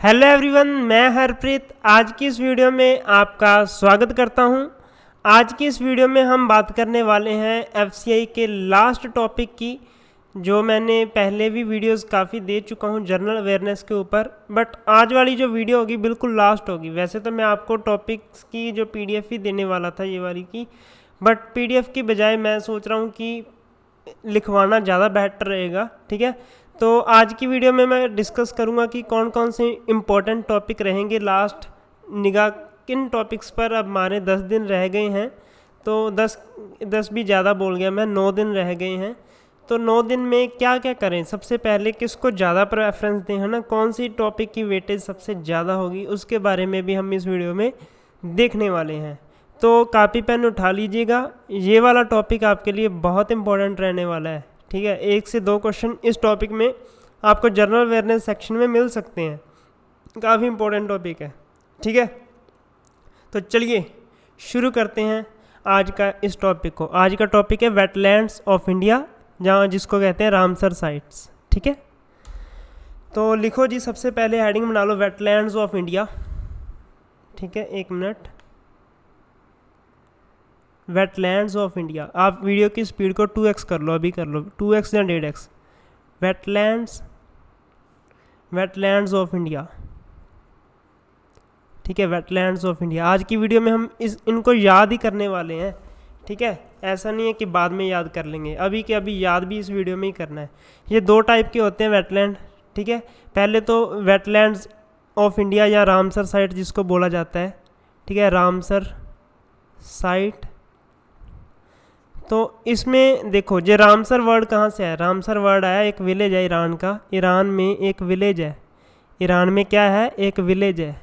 Hello everyone, मैं हरप्रीत आज की इस वीडियो में आपका स्वागत करता हूं। आज की इस वीडियो में हम बात करने वाले हैं एफसीआई के लास्ट टॉपिक की, जो मैंने पहले भी वीडियोस काफ़ी दे चुका हूं जनरल अवेयरनेस के ऊपर, बट आज वाली जो वीडियो होगी बिल्कुल लास्ट होगी। वैसे तो मैं आपको टॉपिक्स की जो पीडीएफ ही देने वाला था ये वाली की, बट पीडीएफ की बजाय मैं सोच रहा हूँ कि लिखवाना ज़्यादा बेहतर रहेगा। ठीक है, तो आज की वीडियो में मैं डिस्कस करूंगा कि कौन कौन से इम्पोर्टेंट टॉपिक रहेंगे लास्ट निगाह किन टॉपिक्स पर। अब हमारे 10 दिन रह गए हैं, तो 10 भी ज़्यादा बोल गया मैं, 9 दिन रह गए हैं। तो 9 दिन में क्या क्या करें, सबसे पहले किसको ज़्यादा प्रेफरेंस दें, है ना, कौन सी टॉपिक की वेटेज सबसे ज़्यादा होगी, उसके बारे में भी हम इस वीडियो में देखने वाले हैं। तो कापी पेन उठा लीजिएगा, ये वाला टॉपिक आपके लिए बहुत इंपॉर्टेंट रहने वाला है। ठीक है, 1 से 2 क्वेश्चन इस टॉपिक में आपको जनरल अवेयरनेस सेक्शन में मिल सकते हैं, काफ़ी इंपॉर्टेंट टॉपिक है। ठीक है, तो चलिए शुरू करते हैं आज का इस टॉपिक को। आज का टॉपिक है वेटलैंड्स ऑफ इंडिया, जहाँ जिसको कहते हैं रामसर साइट्स। ठीक है, तो लिखो जी, सबसे पहले हेडिंग बना लो वेटलैंड्स ऑफ इंडिया। ठीक है, 1 मिनट। वेटलैंड्स ऑफ इंडिया, आप वीडियो की स्पीड को 2x कर लो, अभी कर लो 2x या 1.5x। Wetlands of India. ठीक है, वेटलैंड्स ऑफ इंडिया। आज की वीडियो में हम इनको याद ही करने वाले हैं। ठीक है, ऐसा नहीं है कि बाद में याद कर लेंगे, अभी के अभी याद भी इस वीडियो में ही करना है। ये 2 टाइप के होते हैं वेटलैंड। ठीक है, पहले तो वेटलैंड्स ऑफ इंडिया या रामसर साइट जिसको बोला जाता है। ठीक है, रामसर साइट। तो इसमें देखो, जो रामसर वर्ड कहाँ से है, रामसर वर्ड आया, एक विलेज है ईरान का। ईरान में एक विलेज है, ईरान में क्या है, एक विलेज है।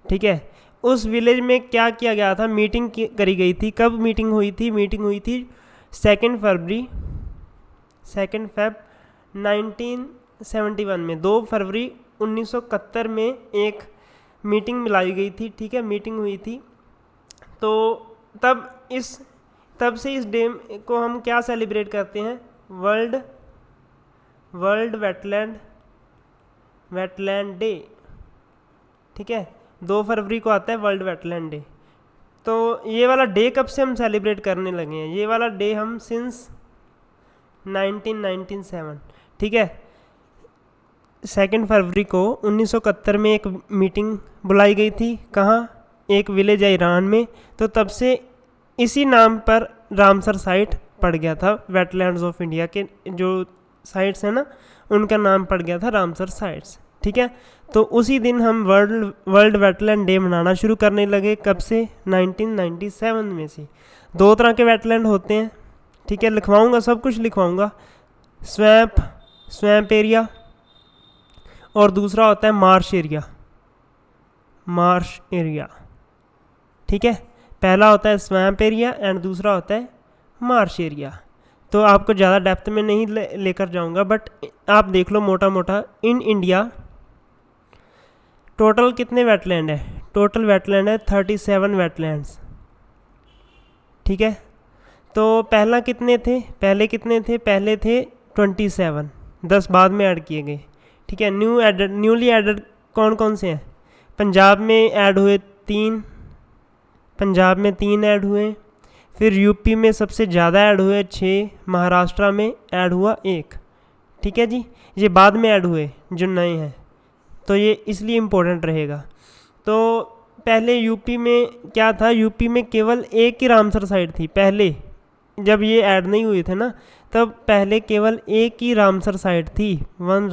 ठीक है, उस विलेज में क्या किया गया था, मीटिंग करी गई थी। कब मीटिंग हुई थी, मीटिंग हुई थी 2 फरवरी 1971 में। 2 फरवरी 1971 में एक मीटिंग मिलाई गई थी। ठीक है, मीटिंग हुई थी। तो तब से इस डे को हम क्या सेलिब्रेट करते हैं, वर्ल्ड वेटलैंड डे। ठीक है, 2 फरवरी को आता है वर्ल्ड वेटलैंड डे। तो ये वाला डे कब से हम सेलिब्रेट करने लगे हैं, ये वाला डे हम सिंस 1997। ठीक है, 2 फरवरी को 1971 में एक मीटिंग बुलाई गई थी। कहाँ, एक विलेज है ईरान में। तो तब से इसी नाम पर रामसर साइट पड़ गया था। वेटलैंड्स ऑफ इंडिया के जो साइट्स हैं ना, उनका नाम पड़ गया था रामसर साइट्स। ठीक है, तो उसी दिन हम वर्ल्ड वेटलैंड डे मनाना शुरू करने लगे। कब से, 1997 में से। 2 तरह के वेटलैंड होते हैं। ठीक है, लिखवाऊंगा, सब कुछ लिखवाऊंगा। स्वैम्प एरिया और दूसरा होता है मार्श एरिया। ठीक है, पहला होता है स्वैम्प एरिया एंड दूसरा होता है मार्श एरिया। तो आपको ज़्यादा डेप्थ में नहीं लेकर जाऊंगा, बट आप देख लो मोटा मोटा। इन इंडिया टोटल कितने वेटलैंड है, टोटल वेटलैंड है 37 वेटलैंड्स। ठीक है, तो पहले कितने थे, पहले थे 27, 10 बाद में ऐड किए गए। ठीक है, न्यूली एडेड कौन कौन से हैं, पंजाब में ऐड हुए 3, ऐड हुए। फिर यूपी में सबसे ज़्यादा ऐड हुए 6, महाराष्ट्र में ऐड हुआ 1। ठीक है जी, ये बाद में ऐड हुए जो नए हैं, तो ये इसलिए इम्पोर्टेंट रहेगा। तो पहले यूपी में क्या था, यूपी में केवल एक ही रामसर साइट थी। पहले जब ये ऐड नहीं हुए थे ना, तब पहले केवल एक ही रामसर साइट थी, 1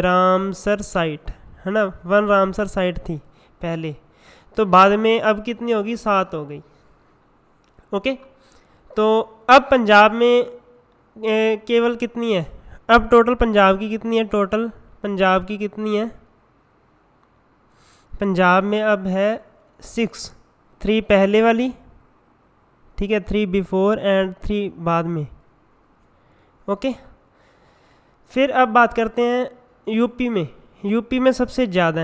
रामसर साइट, है ना, 1 रामसर साइट थी पहले। तो बाद में अब कितनी होगी, 7 हो गई। ओके, तो अब पंजाब में केवल कितनी है, अब टोटल पंजाब की कितनी है, पंजाब में अब है 6, 3 पहले वाली। ठीक है, 3 बिफोर एंड 3 बाद में। ओके, फिर अब बात करते हैं यूपी में सबसे ज़्यादा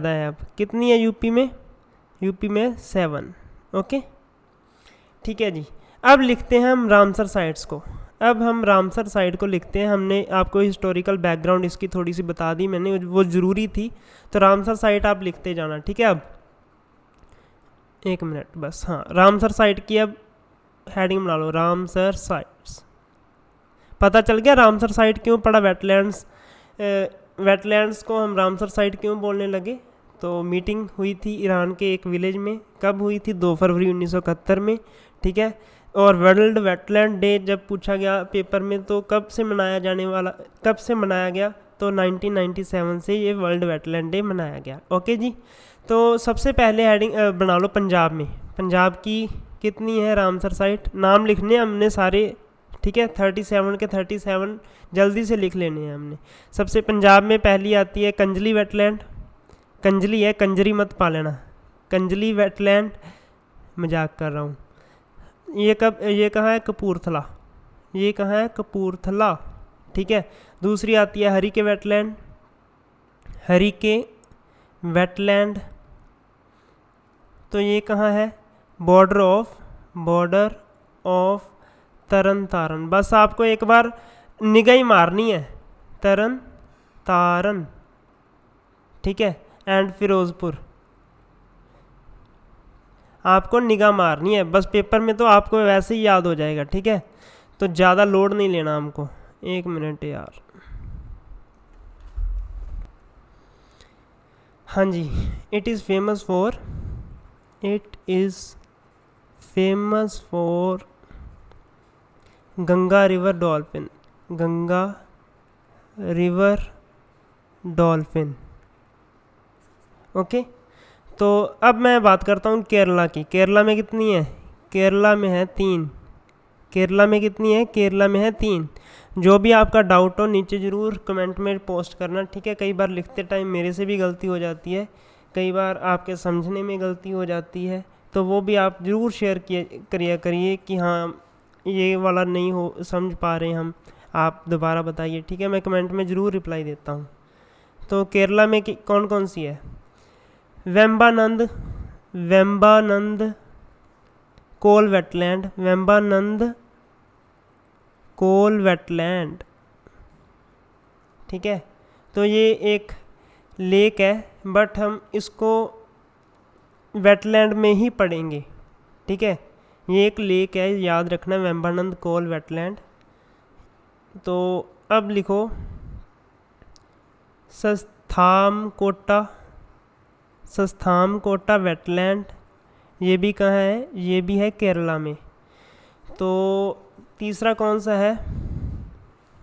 है, अब कितनी है यूपी में 7। ओके, ठीक है जी। अब लिखते हैं हम रामसर साइट्स को। अब हम रामसर साइट को लिखते हैं। हमने आपको हिस्टोरिकल बैकग्राउंड इसकी थोड़ी सी बता दी मैंने, वो ज़रूरी थी। तो रामसर साइट आप लिखते जाना, ठीक है। अब 1 मिनट बस, हाँ, रामसर साइट की अब हेडिंग बना लो, रामसर साइट्स। पता चल गया रामसर साइट क्यों पड़ा, वेटलैंड्स। वेटलैंड्स को हम रामसर साइट क्यों बोलने लगे। तो मीटिंग हुई थी ईरान के एक विलेज में, कब हुई थी, 2 फरवरी 1971 में, ठीक है। और वर्ल्ड वेटलैंड डे जब पूछा गया पेपर में तो कब से मनाया गया, तो 1997 से ये वर्ल्ड वेटलैंड डे मनाया गया। ओके जी। तो सबसे पहले हेडिंग बना लो पंजाब में। पंजाब की कितनी है रामसर साइट, नाम लिखने हमने सारे, ठीक है। 37 के 37 जल्दी से लिख लेने हैं हमने। सबसे पंजाब में पहली आती है कंजली वेटलैंड। कंजली है, कंजरी मत पा लेना, कंजली वेटलैंड, मजाक कर रहा हूँ। ये कहाँ है, कपूरथला। ये कहाँ है, कपूरथला, ठीक है। दूसरी आती है हरी के वेटलैंड। हरी के वेटलैंड, तो ये कहाँ है, बॉर्डर ऑफ तरन तारन। बस आपको एक बार निगाह ही मारनी है, तरन तारन, ठीक है, एंड फिरोजपुर। आपको निगाह मारनी है बस, पेपर में तो आपको वैसे ही याद हो जाएगा, ठीक है। तो ज़्यादा लोड नहीं लेना हमको। 1 मिनट यार, हाँ जी। It is famous for Ganga river dolphin. Okay. तो अब मैं बात करता हूँ केरला की। केरला में कितनी है, केरला में है 3। केरला में कितनी है, केरला में है 3। जो भी आपका डाउट हो नीचे ज़रूर कमेंट में पोस्ट करना, ठीक है। कई बार लिखते टाइम मेरे से भी गलती हो जाती है, कई बार आपके समझने में गलती हो जाती है, तो वो भी आप ज़रूर शेयर करिए कि हाँ ये वाला नहीं हो समझ पा रहे हम, आप दोबारा बताइए, ठीक है। मैं कमेंट में ज़रूर रिप्लाई देता हूँ। तो केरला में कौन कौन सी है, वेम्बानंद कोल वेटलैंड, ठीक है। तो ये एक लेक है, बट हम इसको वेटलैंड में ही पढ़ेंगे, ठीक है। ये एक लेक है, याद रखना, वेम्बानंद कोल वेटलैंड। तो अब लिखो सस्थामकोटा वेटलैंड। ये भी कहाँ है, ये भी है केरला में। तो तीसरा कौन सा है,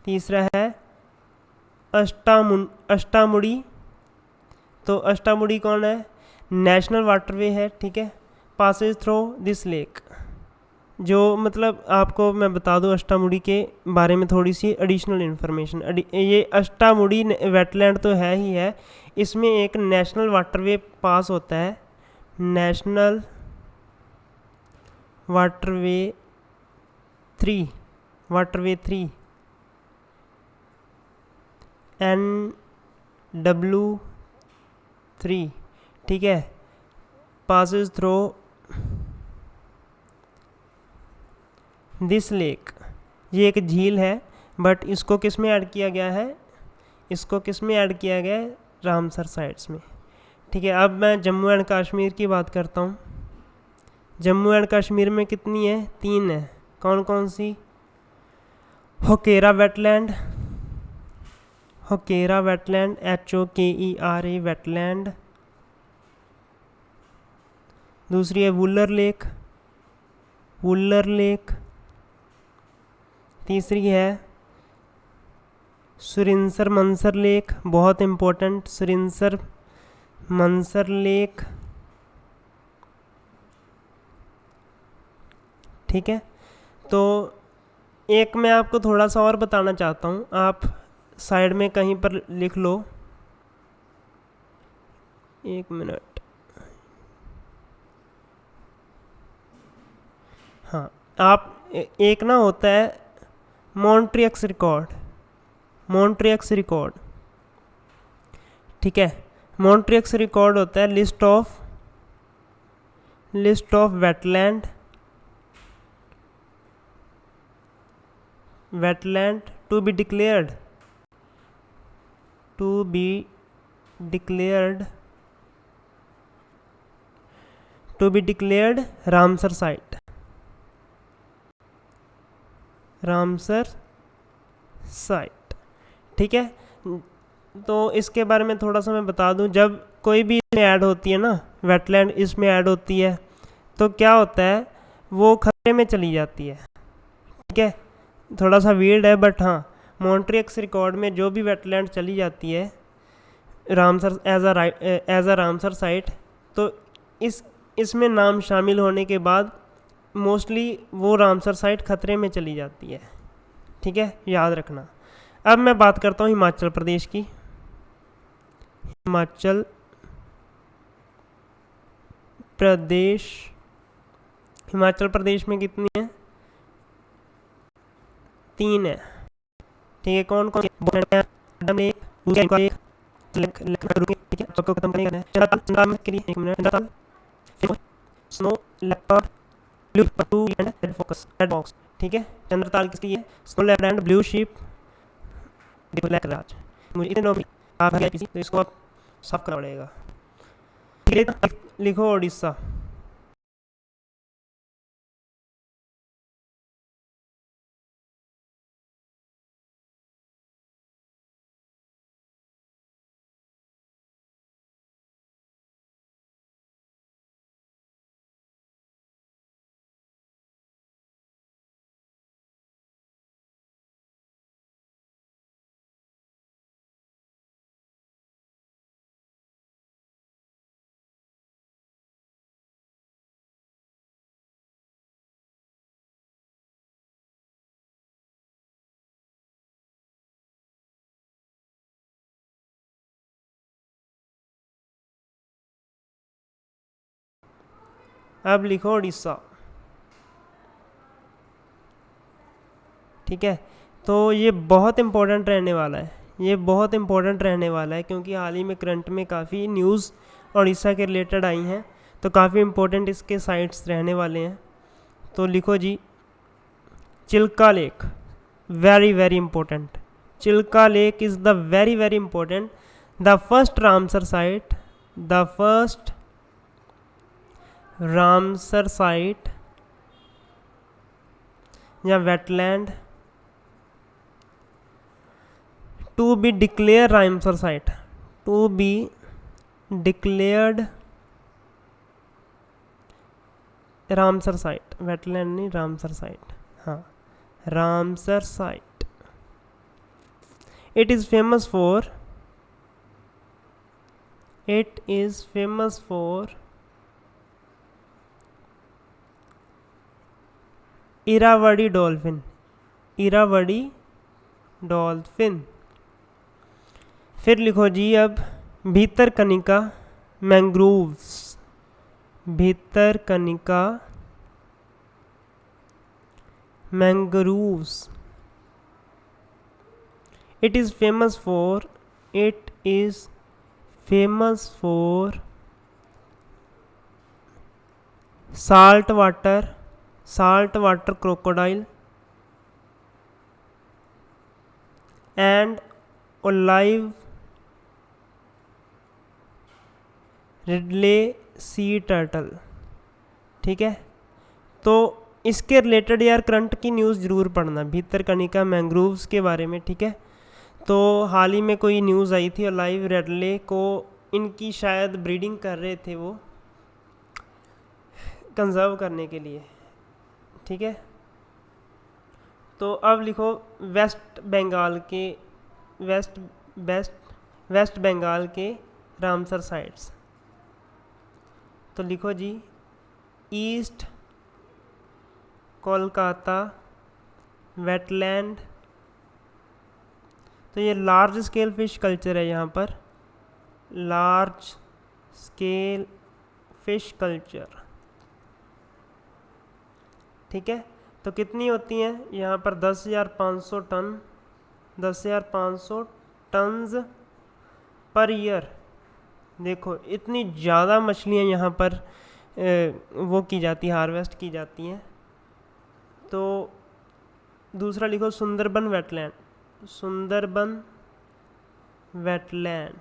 तीसरा है अष्टामुड़ी। तो अष्टामुड़ी कौन है, नेशनल वाटरवे है, ठीक है, पासेज थ्रू दिस लेक। जो मतलब आपको मैं बता दूं अष्टामुड़ी के बारे में थोड़ी सी एडिशनल इन्फॉर्मेशन। ये अष्टामुड़ी वेटलैंड तो है ही है, इसमें एक नेशनल वाटरवे पास होता है, नेशनल वाटरवे 3 NW3, ठीक है, पासेस थ्रू दिस लेक। ये एक झील है, बट इसको किस में ऐड किया गया है, रामसर साइट्स में, ठीक है। अब मैं जम्मू एंड कश्मीर की बात करता हूँ। जम्मू एंड कश्मीर में कितनी है, 3 है। कौन कौन सी, होकेरा वेटलैंड, HOKERA वेटलैंड। दूसरी है वुलर लेक। तीसरी है सुरिंसर मंसर लेक, बहुत इम्पोर्टेंट, सुरिंसर मंसर लेक, ठीक है। तो एक मैं आपको थोड़ा सा और बताना चाहता हूँ, आप साइड में कहीं पर लिख लो, 1 मिनट, हाँ। आप एक ना होता है मॉन्ट्रियक्स रिकॉर्ड, ठीक है। मॉन्ट्रियक्स रिकॉर्ड होता है list of wetland wetland to be declared Ramsar site. Ramsar site, ठीक है। तो इसके बारे में थोड़ा सा मैं बता दूं, जब कोई भी इसमें ऐड होती है ना, वेटलैंड इसमें ऐड होती है, तो क्या होता है, वो खतरे में चली जाती है, ठीक है। थोड़ा सा वियर्ड है, बट हाँ, मॉन्ट्रियक्स रिकॉर्ड में जो भी वेटलैंड चली जाती है Ramsar as a Ramsar site, तो इसमें नाम शामिल होने के बाद मोस्टली वो रामसर साइट खतरे में चली जाती है, ठीक है, याद रखना। अब मैं बात करता हूँ हिमाचल प्रदेश की। हिमाचल प्रदेश में कितनी है? 3 है, ठीक है। कौन कौन? स्नो लेपर्ड ब्लू पट्टू and red fox red box, ठीक है। चंद्रताल किसकी है? Snow leopard and blue sheep black राज। मुझे इतने नॉर्मल आप है तो इसको आप साफ करना पड़ेगा। लिखो उड़ीसा। अब लिखो उड़ीसा, ठीक है। तो ये बहुत इम्पोर्टेंट रहने वाला है, क्योंकि हाल ही में करंट में काफ़ी न्यूज़ उड़ीसा के रिलेटेड आई हैं, तो काफ़ी इम्पोर्टेंट इसके साइट्स रहने वाले हैं। तो लिखो जी, Chilika lake, very very important. Chilika lake is the very very important, the first Ramsar site या wetland to be declare Ramsar site, to be declared Ramsar site, wetland नहीं रामसर साइट, हाँ Ramsar site. It is famous for Irrawaddy dolphin. फिर लिखो जी अब Bhitarkanika mangroves, It is famous for saltwater crocodile and olive ridley sea turtle, ठीक है। तो इसके रिलेटेड यार करंट की न्यूज़ ज़रूर पढ़ना, भितरकनिका मैंग्रोव्स के बारे में, ठीक है। तो हाल ही में कोई न्यूज़ आई थी, ओलाइव रिडले को इनकी शायद ब्रीडिंग कर रहे थे वो कंजर्व करने के लिए, ठीक है। तो अब लिखो वेस्ट बंगाल के रामसर साइट्स। तो लिखो जी, ईस्ट कोलकाता वेटलैंड। तो ये लार्ज स्केल फिश कल्चर है, यहाँ पर लार्ज स्केल फिश कल्चर, ठीक है। तो कितनी होती हैं यहाँ पर? 10,500 टन्स पर ईयर। देखो इतनी ज़्यादा मछलियाँ यहाँ पर वो की जाती है, हार्वेस्ट की जाती हैं। तो दूसरा लिखो सुंदरबन वेटलैंड, सुंदरबन वेटलैंड।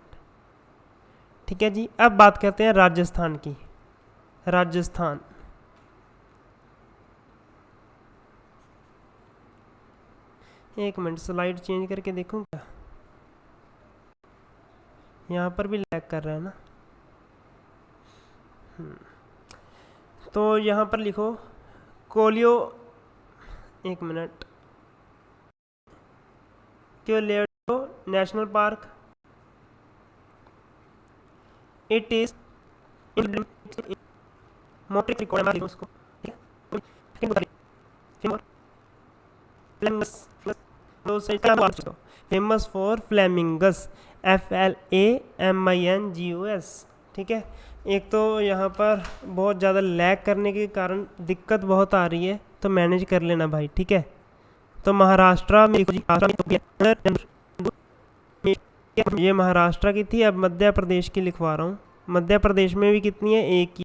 ठीक है जी। अब बात करते हैं राजस्थान की। राजस्थान, एक मिनट स्लाइड चेंज करके देखूं क्या, यहाँ पर भी लैग कर रहा है ना। तो यहाँ पर लिखो कोलियो, एक मिनट, कोलियो नेशनल पार्क, इट इज मोटिक रिकॉर्ड उसको, फेमस फॉर फ्लेमिंगस, FLAMINGUS। ठीक है। एक तो यहाँ पर बहुत ज़्यादा लैग करने के कारण दिक्कत बहुत आ रही है, तो मैनेज कर लेना भाई। ठीक है। तो महाराष्ट्र में ये महाराष्ट्र की थी, अब मध्य प्रदेश की लिखवा रहा हूँ। मध्य प्रदेश में भी कितनी है, एक ही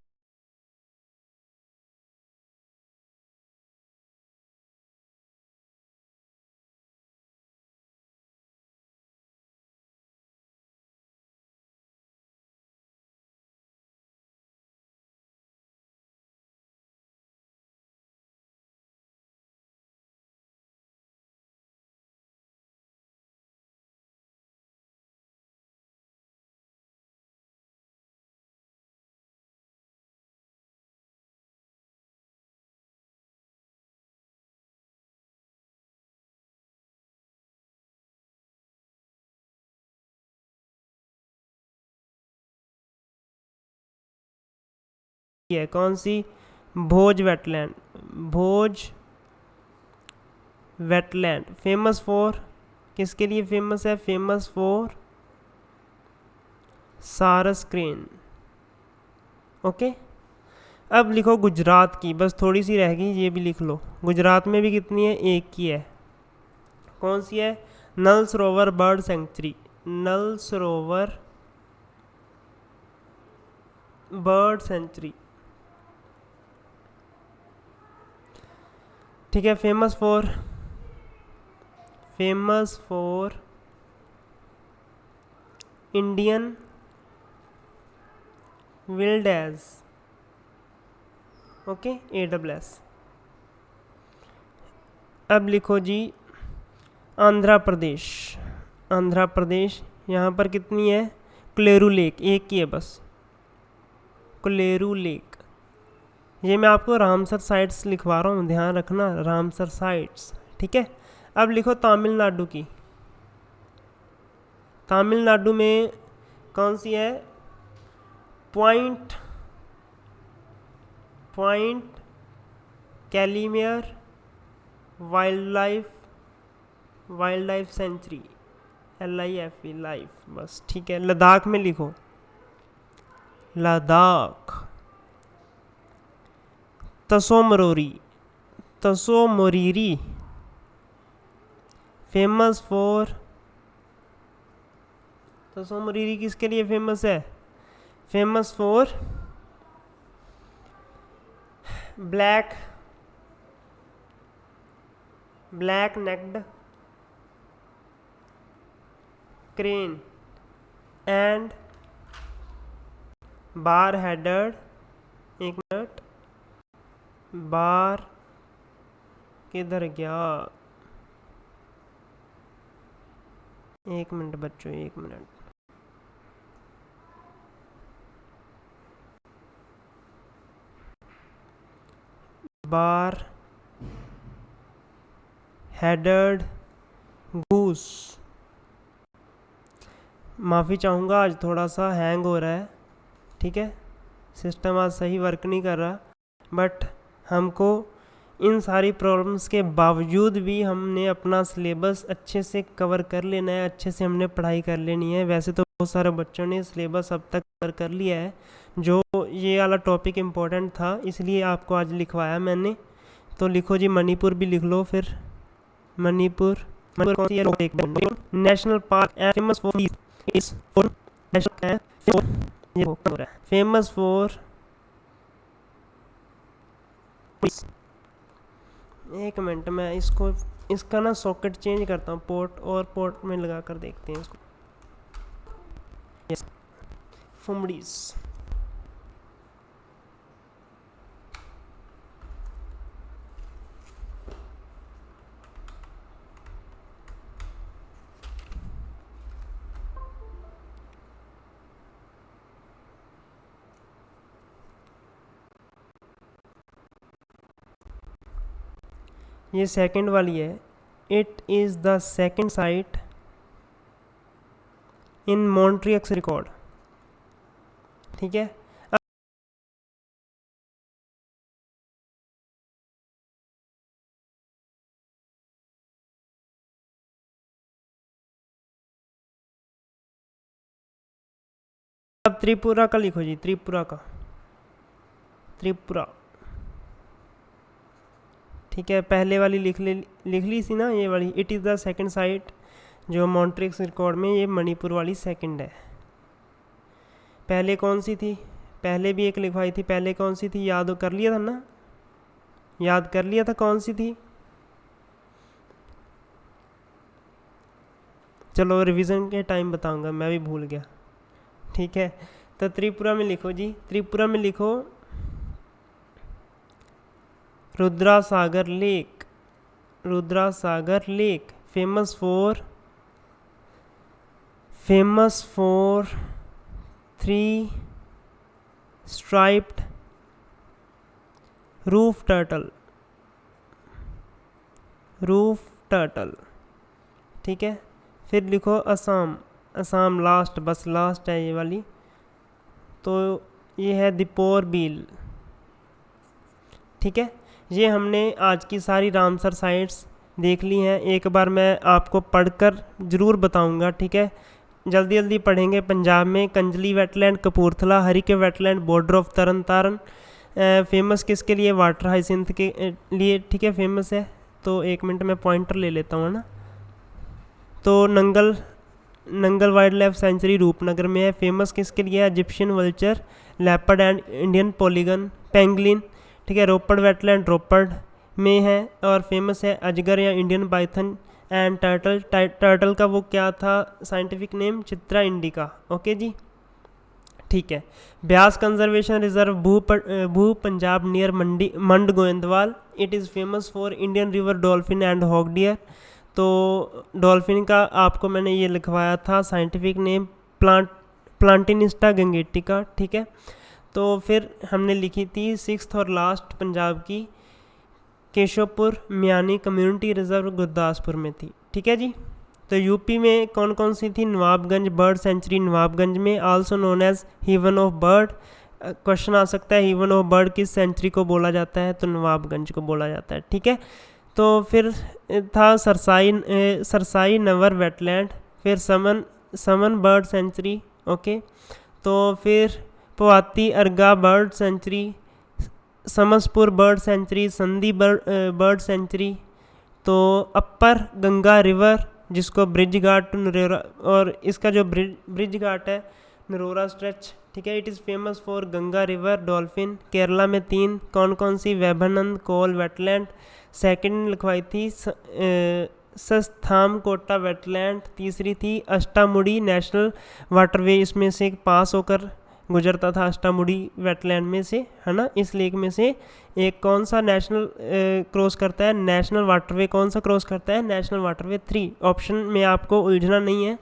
है। कौन सी, Bhoj wetland, Bhoj wetland famous for, किसके लिए फेमस है, famous for sarus crane. Okay. अब लिखो गुजरात की, बस थोड़ी सी रह गई, ये भी लिख लो। गुजरात में भी कितनी है, एक की है। कौन सी है, नल सरोवर बर्ड सेंचुरी, नल सरोवर बर्ड सेंचुरी। ठीक है। Famous for Indian wild ass, okay, AWS। अब लिखो जी आंध्र प्रदेश, आंध्र प्रदेश, यहाँ पर कितनी है, कोलेरू लेक, एक की है बस, कोलेरू लेक। ये मैं आपको रामसर साइट्स लिखवा रहा हूँ, ध्यान रखना, रामसर साइट्स। ठीक है। अब लिखो तमिलनाडु की, तमिलनाडु में कौन सी है, point Calimere wildlife sanctuary, LIFE life, बस। ठीक है। लद्दाख में लिखो, लद्दाख, तसोमोरीरी फेमस फॉर, तसोमोरीरी किसके लिए फेमस है, famous for black necked crane and bar headed, एक मिनट, बार किधर गया, एक मिनट बच्चों, एक मिनट, बार हेडेड गूस। माफ़ी चाहूँगा, आज थोड़ा सा हैंग हो रहा है। ठीक है। सिस्टम आज सही वर्क नहीं कर रहा, बट हमको इन सारी प्रॉब्लम्स के बावजूद भी हमने अपना सिलेबस अच्छे से कवर कर लेना है, अच्छे से हमने पढ़ाई कर लेनी है। वैसे तो बहुत सारे बच्चों ने सिलेबस अब तक कवर कर लिया है, जो ये वाला टॉपिक इम्पोर्टेंट था, इसलिए आपको आज लिखवाया मैंने। तो लिखो जी मणिपुर भी लिख लो फिर, Manipur national park famous for, famous for, एक मिनट मैं इसको इसका ना सॉकेट चेंज करता हूँ, पोर्ट और पोर्ट में लगा कर देखते हैं इसको। यस, फुमड़ीस। ये सेकंड वाली है। It is the second site in Montreux record. ठीक है, अब त्रिपुरा का लिखो जी, त्रिपुरा का, त्रिपुरा। ठीक है, पहले वाली लिख ली थी ना ये वाली। It is the second site जो मॉन्ट्रियक्स रिकॉर्ड में, ये मणिपुर वाली सेकंड है। पहले कौन सी थी? पहले भी एक लिखवाई थी, पहले कौन सी थी? याद कर लिया था ना, याद कर लिया था कौन सी थी? चलो रिवीजन के टाइम बताऊंगा, मैं भी भूल गया। ठीक है, तो त्रिपुरा में लिखो जी, त्रिपुरा में लिखो Rudra Sagar lake. Rudra Sagar lake famous for 3 striped roof turtle. ठीक है, फिर लिखो असम लास्ट, बस लास्ट है ये वाली, तो ये है दीपोर बील। ठीक है, ये हमने आज की सारी रामसर साइट्स देख ली हैं। एक बार मैं आपको पढ़कर ज़रूर बताऊंगा। ठीक है, जल्दी जल्दी पढ़ेंगे। पंजाब में Kanjli wetland, Kapurthala, Harike wetland, border of Tarn Taran. Famous किसके लिए? वाटर हाइसिंथ के लिए। ठीक है, फेमस है। तो 1 मिनट में पॉइंटर ले लेता हूँ ना। तो Nangal wildlife sanctuary Rupnagar में है। फेमस किसके लिए है? Egyptian vulture, leopard and Indian polygon pangolin. ठीक है, रोपड़ वेटलैंड रोपड़ में है और फेमस है अजगर या इंडियन पाइथन एंड टर्टल का वो क्या था scientific name? Chitra indica. Okay ji, ठीक है। ब्यास कंजर्वेशन रिजर्व भू Punjab near Mand Goindwal. It is famous for Indian river dolphin and hog deer. तो डॉल्फिन का आपको मैंने ये लिखवाया था साइंटिफिक नेम प्लांटिनिस्टा गंगेटिका। ठीक है, तो फिर हमने लिखी थी 6th और लास्ट पंजाब की केशवपुर म्यानी कम्युनिटी रिजर्व गुरदासपुर में थी। ठीक है जी, तो यूपी में कौन कौन सी थी? नवाबगंज बर्ड सेंचुरी नवाबगंज में, also known as heaven of bird. Question आ सकता है हेवन ऑफ बर्ड किस सेंचुरी को बोला जाता है? तो नवाबगंज को बोला जाता है। ठीक है, तो फिर था सरसाई नवर वेटलैंड, फिर समन बर्ड सेंचुरी। ओके, तो फिर Parvati Arga bird sanctuary, Samaspur bird sanctuary, Sandi bird sanctuary. तो अपर गंगा रिवर जिसको ब्रिज घाट नरोरा, और इसका जो ब्रिज घाट है नरोरा स्ट्रेच। ठीक है, it is famous for Ganga river dolphin. Kerala में 3 कौन कौन सी? वेभनंद कोल वेटलैंड, सेकंड लिखवाई थी सस्थाम कोटा वेटलैंड, तीसरी थी अष्टामुड़ी नेशनल वाटरवे। इसमें से पास होकर गुजरता था अष्टामुड़ी वेटलैंड में से, है ना। इस लेक में से एक कौन सा नेशनल क्रॉस करता है? नेशनल वाटरवे कौन सा क्रॉस करता है? National waterway 3। ऑप्शन में आपको उलझना नहीं है,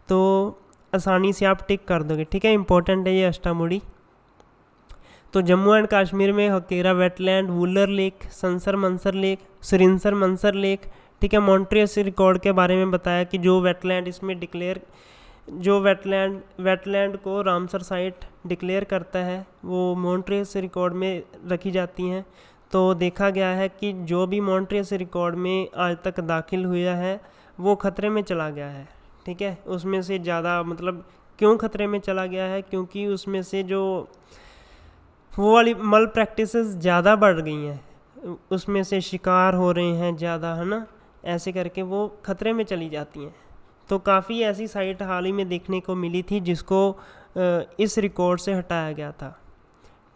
तो आसानी से आप टिक कर दोगे। ठीक है, इंपॉर्टेंट है ये अष्टामुड़ी। तो जम्मू एंड कश्मीर में Hokera wetland, Wular lake, Sansar Mansar lake, Surinsar Mansar lake. ठीक है, मॉन्ट्रियस रिकॉर्ड के बारे में बताया कि जो वेटलैंड इसमें जो वेटलैंड को रामसर साइट डिक्लेयर करता है वो मॉन्ट्रियस रिकॉर्ड में रखी जाती हैं। तो देखा गया है कि जो भी मॉन्ट्रियस रिकॉर्ड में आज तक दाखिल हुआ है वो खतरे में चला गया है। ठीक है, उसमें से ज़्यादा, मतलब क्यों खतरे में चला गया है? क्योंकि उसमें से जो वो वाली मल प्रैक्टिसेस ज़्यादा बढ़ गई हैं, उसमें से शिकार हो रहे हैं ज़्यादा, है ना। ऐसे करके वो खतरे में चली जाती हैं। तो काफ़ी ऐसी साइट हाल ही में देखने को मिली थी जिसको इस रिकॉर्ड से हटाया गया था।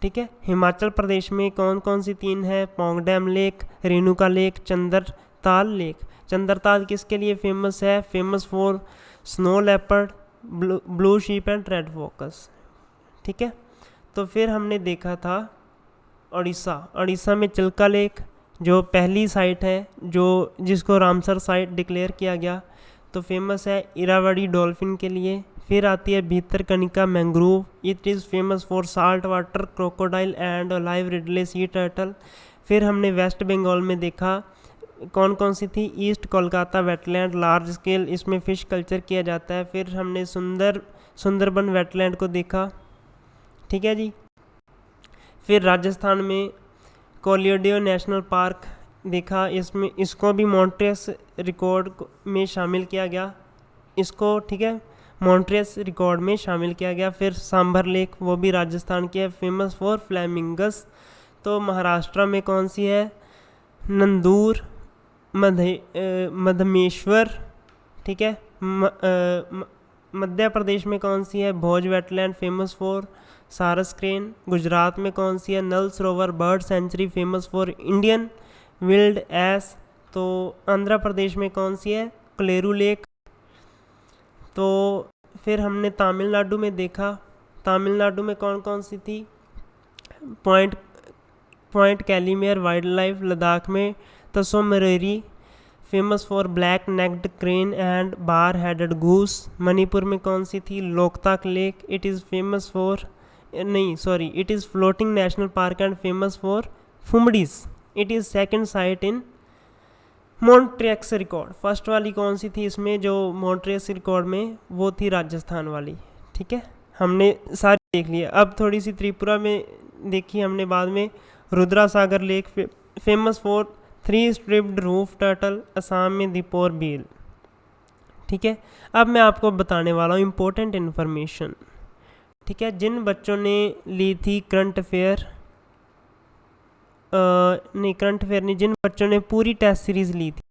ठीक है, हिमाचल प्रदेश में कौन कौन सी 3 है? Pong dam lake, Renuka lake, Chandratal lake. Chandratal किसके लिए फेमस है? Famous for snow leopard, blue sheep and red focus. ठीक है, तो फिर हमने देखा था उड़ीसा में चिल्का लेक जो पहली साइट है जो जिसको रामसर साइट डिक्लेयर किया गया, तो फेमस है इरावदी डॉल्फिन के लिए। फिर आती है Bhitarkanika mangrove, it is famous for salt water crocodile and live Ridley sea turtle. फिर हमने वेस्ट बंगाल में देखा कौन कौन सी थी? East Kolkata wetland, large scale इसमें फ़िश कल्चर किया जाता है। फिर हमने सुंदरबन वेटलैंड को देखा। ठीक है जी। फिर राजस्थान में कोलियोडियो नेशनल पार्क देखा, इसको भी मॉन्ट्रियस रिकॉर्ड में शामिल किया गया इसको। ठीक है, मॉन्ट्रियस रिकॉर्ड में शामिल किया गया। फिर सांभर लेक, वो भी राजस्थान की है, फेमस फॉर फ्लैमिंगस। तो महाराष्ट्र में कौन सी है? नंदूर, मधमेश्वर। ठीक है, मध्य प्रदेश में कौन सी है? Bhoj wetland, famous for sarus crane. Gujarat में कौन सी है? Nal Sarovar bird sanctuary, famous for Indian wild ass. तो आंध्र प्रदेश में कौन सी है? कोलेरू लेक। तो फिर हमने तमिलनाडु में देखा, तमिलनाडु में कौन कौन सी थी? Point Calimere wildlife. Ladakh में Tsomoriri, famous for black necked crane and bar headed goose. Manipur में कौन सी थी? Loktak lake, it is floating national park and famous for phumdis. It is second site in Montreux record. First वाली कौन सी थी इसमें जो मॉन्ट्रियस रिकॉर्ड में? वो थी राजस्थान वाली। ठीक है, हमने सारी देख लिया। अब थोड़ी सी त्रिपुरा में देखी हमने बाद में। Rudra Sagar lake, famous for 3 striped roof turtle. Assam में दीपोर बील। ठीक है, अब मैं आपको बताने वाला हूँ इम्पोर्टेंट इन्फॉर्मेशन। ठीक है, जिन बच्चों ने ली थी करंट अफेयर नहीं, जिन बच्चों ने पूरी टेस्ट सीरीज़ ली थी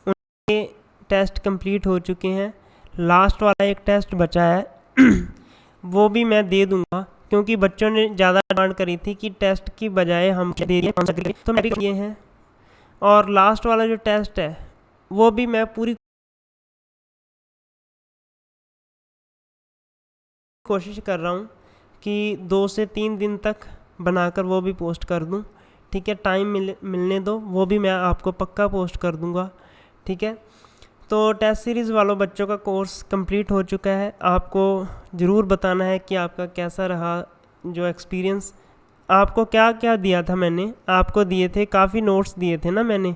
उनके टेस्ट कंप्लीट हो चुके हैं। लास्ट वाला एक टेस्ट बचा है वो भी मैं दे दूंगा, क्योंकि बच्चों ने ज़्यादा डिमांड करी थी कि टेस्ट की बजाय हम दे दिए, तो मैं भी किए हैं। और लास्ट वाला जो टेस्ट है वो भी मैं पूरी कोशिश कर रहा हूँ कि 2 से 3 दिन तक बनाकर वो भी पोस्ट कर दूँ। ठीक है, टाइम मिलने दो, वो भी मैं आपको पक्का पोस्ट कर दूँगा। ठीक है, तो टेस्ट सीरीज़ वालों बच्चों का कोर्स कंप्लीट हो चुका है। आपको ज़रूर बताना है कि आपका कैसा रहा जो एक्सपीरियंस। आपको क्या क्या दिया था? मैंने आपको दिए थे काफ़ी नोट्स दिए थे ना मैंने।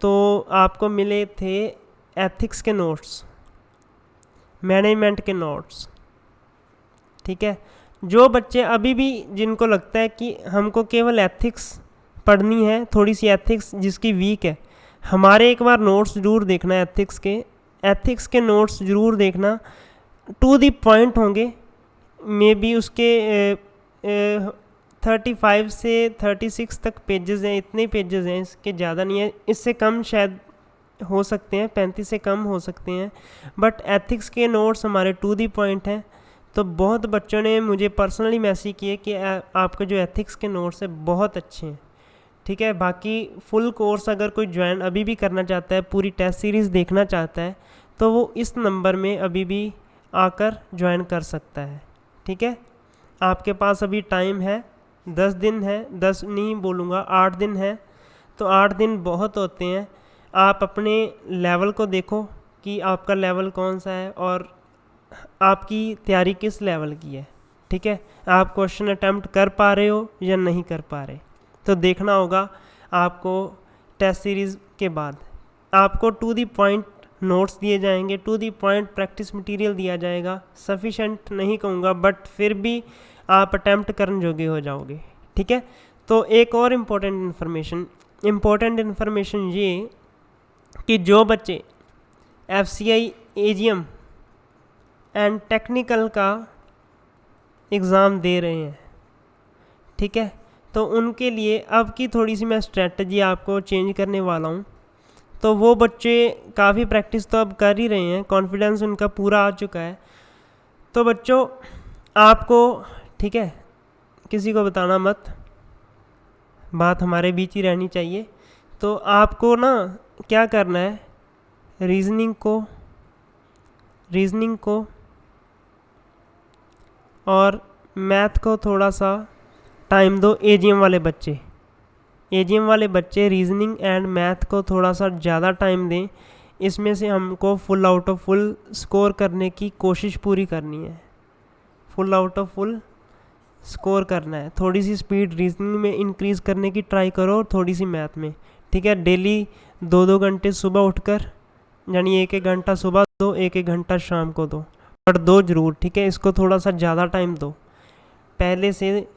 तो आपको मिले थे एथिक्स के नोट्स, मैनेजमेंट के नोट्स। ठीक है, जो बच्चे अभी भी जिनको लगता है कि हमको केवल एथिक्स पढ़नी है, थोड़ी सी एथिक्स जिसकी वीक है, हमारे एक बार नोट्स ज़रूर देखना। एथिक्स के नोट्स ज़रूर देखना, टू द पॉइंट होंगे। मे बी उसके 35 से 36 तक पेजेस हैं, इतने पेजेस हैं, इसके ज़्यादा नहीं है। इससे कम शायद हो सकते हैं, 35 से कम हो सकते हैं, बट एथिक्स के नोट्स हमारे टू द पॉइंट हैं। तो बहुत बच्चों ने मुझे पर्सनली मैसेज किए कि आपके जो एथिक्स के नोट्स हैं बहुत अच्छे हैं। ठीक है, बाकी फुल कोर्स अगर कोई ज्वाइन अभी भी करना चाहता है, पूरी टेस्ट सीरीज़ देखना चाहता है, तो वो इस नंबर में अभी भी आकर ज्वाइन कर सकता है। ठीक है, आपके पास अभी टाइम है, 10 दिन है, 10 नहीं बोलूँगा, 8 दिन है। तो 8 दिन बहुत होते हैं। आप अपने लेवल को देखो कि आपका लेवल कौन सा है और आपकी तैयारी किस लेवल की है। ठीक है, आप क्वेश्चन अटैम्प्ट कर पा रहे हो या नहीं कर पा रहे, तो देखना होगा आपको। टेस्ट सीरीज़ के बाद आपको टू द पॉइंट नोट्स दिए जाएंगे, to the point practice material दिया जाएगा। सफिशेंट नहीं कहूँगा, बट फिर भी आप अटैम्प्ट करने जोगे हो जाओगे। ठीक है, तो एक और इम्पोर्टेंट इन्फॉर्मेशन ये कि जो बच्चे FCI AGM एंड टेक्निकल का एग्ज़ाम दे रहे हैं, ठीक है, तो उनके लिए अब की थोड़ी सी मैं स्ट्रेटजी आपको चेंज करने वाला हूँ। तो वो बच्चे काफ़ी प्रैक्टिस तो अब कर ही रहे हैं, कॉन्फिडेंस उनका पूरा आ चुका है। तो बच्चों आपको, ठीक है, किसी को बताना मत, बात हमारे बीच ही रहनी चाहिए। तो आपको ना क्या करना है, रीजनिंग को और मैथ को थोड़ा सा टाइम दो। एजीएम वाले बच्चे रीजनिंग एंड मैथ को थोड़ा सा ज़्यादा टाइम दें। इसमें से हमको full out of full score करने की कोशिश पूरी करनी है, full out of full score करना है। थोड़ी सी स्पीड रीजनिंग में इंक्रीज़ करने की ट्राई करो और थोड़ी सी मैथ में, ठीक है। डेली 2-2 घंटे सुबह उठकर, यानी 1-1 घंटा सुबह दो, 1-1 घंटा शाम को दो, पर दो ज़रूर, ठीक है। इसको थोड़ा सा ज़्यादा टाइम दो, पहले से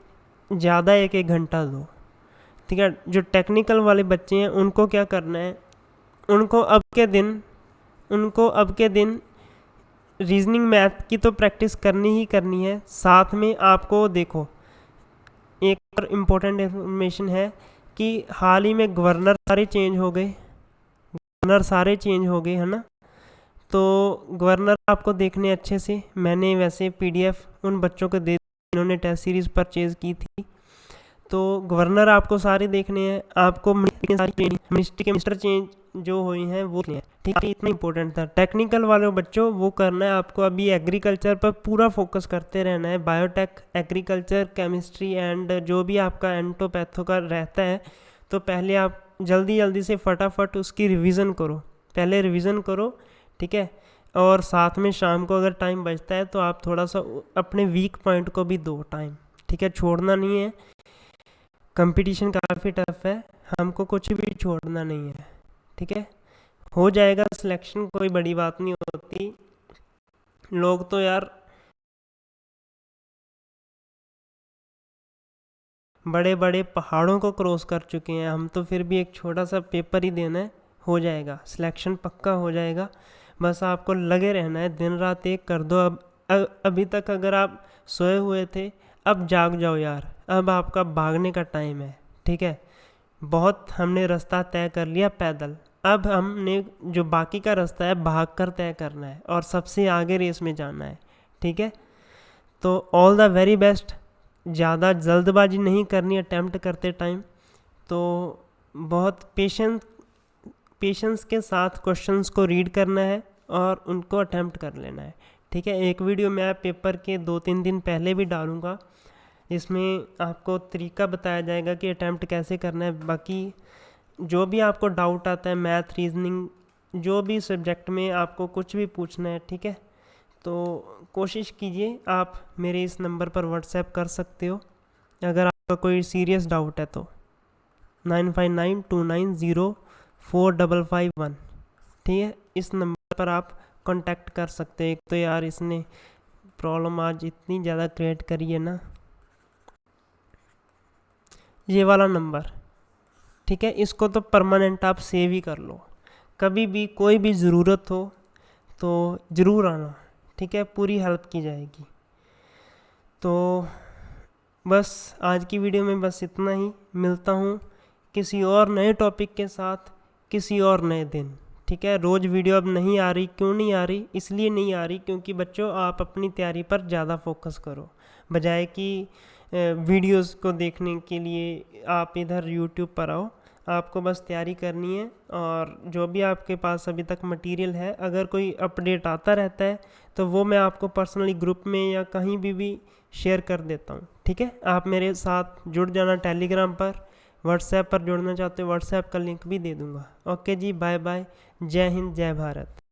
ज़्यादा 1-1 घंटा दो, ठीक है। जो टेक्निकल वाले बच्चे हैं उनको क्या करना है, उनको अब के दिन रीजनिंग मैथ की तो प्रैक्टिस करनी ही करनी है। साथ में आपको देखो, एक और इम्पोर्टेंट इन्फॉर्मेशन है कि हाल ही में गवर्नर सारे चेंज हो गए, है ना। तो गवर्नर आपको देखने अच्छे से, मैंने वैसे पीडीएफ उन बच्चों को दे, इन्होंने टेस्ट सीरीज़ परचेज़ की थी, तो गवर्नर आपको सारे देखने हैं। आपको मिनिस्ट्री के मिनिस्टर चेंज जो हुई हैं वो हैं, ठीक है। इतना इंपॉर्टेंट था। टेक्निकल वाले बच्चों वो करना है आपको, अभी एग्रीकल्चर पर पूरा फोकस करते रहना है। बायोटेक, एग्रीकल्चर, केमिस्ट्री एंड जो भी आपका एंटोपैथो का रहता है, तो पहले आप जल्दी से फटाफट उसकी रिवीजन करो, ठीक है। और साथ में शाम को अगर टाइम बचता है तो आप थोड़ा सा अपने वीक पॉइंट को भी दो टाइम, ठीक है। छोड़ना नहीं है, कंपटीशन काफ़ी टफ है, हमको कुछ भी छोड़ना नहीं है, ठीक है। हो जाएगा सिलेक्शन, कोई बड़ी बात नहीं होती। लोग तो यार बड़े बड़े पहाड़ों को क्रॉस कर चुके हैं, हम तो फिर भी एक छोटा सा पेपर ही देना है, हो जाएगा सिलेक्शन, पक्का हो जाएगा। बस आपको लगे रहना है, दिन रात एक कर दो। अभी तक अगर आप सोए हुए थे, अब जाग जाओ यार, अब आपका भागने का टाइम है, ठीक है। बहुत हमने रास्ता तय कर लिया पैदल, अब हमने जो बाकी का रास्ता है भाग कर तय करना है और सबसे आगे रेस में जाना है, ठीक है। तो ऑल द वेरी बेस्ट। ज़्यादा जल्दबाजी नहीं करनी अटैम्प्ट करते टाइम, तो बहुत पेशेंस के साथ क्वेश्चंस को रीड करना है और उनको अटैम्प्ट कर लेना है, ठीक है। एक वीडियो मैं पेपर के 2-3 दिन पहले भी डालूँगा, इसमें आपको तरीका बताया जाएगा कि अटैम्प्ट कैसे करना है। बाकी जो भी आपको डाउट आता है, मैथ, रीजनिंग, जो भी सब्जेक्ट में आपको कुछ भी पूछना है, ठीक है, तो कोशिश कीजिए। आप मेरे इस नंबर पर व्हाट्सएप कर सकते हो अगर आपका कोई सीरियस डाउट है तो, 9592904551, ठीक है। इस नंबर पर आप कांटेक्ट कर सकते हैं। एक तो यार इसने प्रॉब्लम आज इतनी ज़्यादा क्रिएट करी है ना, ये वाला नंबर, ठीक है। इसको तो परमानेंट आप सेव ही कर लो, कभी भी कोई भी ज़रूरत हो तो ज़रूर आना, ठीक है, पूरी हेल्प की जाएगी। तो बस आज की वीडियो में बस इतना ही, मिलता हूँ किसी और नए टॉपिक के साथ किसी और नए दिन, ठीक है। रोज़ वीडियो अब नहीं आ रही, क्यों नहीं आ रही, इसलिए नहीं आ रही क्योंकि बच्चों आप अपनी तैयारी पर ज़्यादा फोकस करो, बजाय कि वीडियोस को देखने के लिए आप इधर यूट्यूब पर आओ। आपको बस तैयारी करनी है, और जो भी आपके पास अभी तक मटेरियल है, अगर कोई अपडेट आता रहता है तो वो मैं आपको पर्सनली ग्रुप में या कहीं भी शेयर कर देता हूँ, ठीक है। आप मेरे साथ जुड़ जाना टेलीग्राम पर, व्हाट्सएप पर जुड़ना चाहते हो व्हाट्सएप का लिंक भी दे दूँगा। ओके जी, बाय बाय, जय हिंद, जय भारत।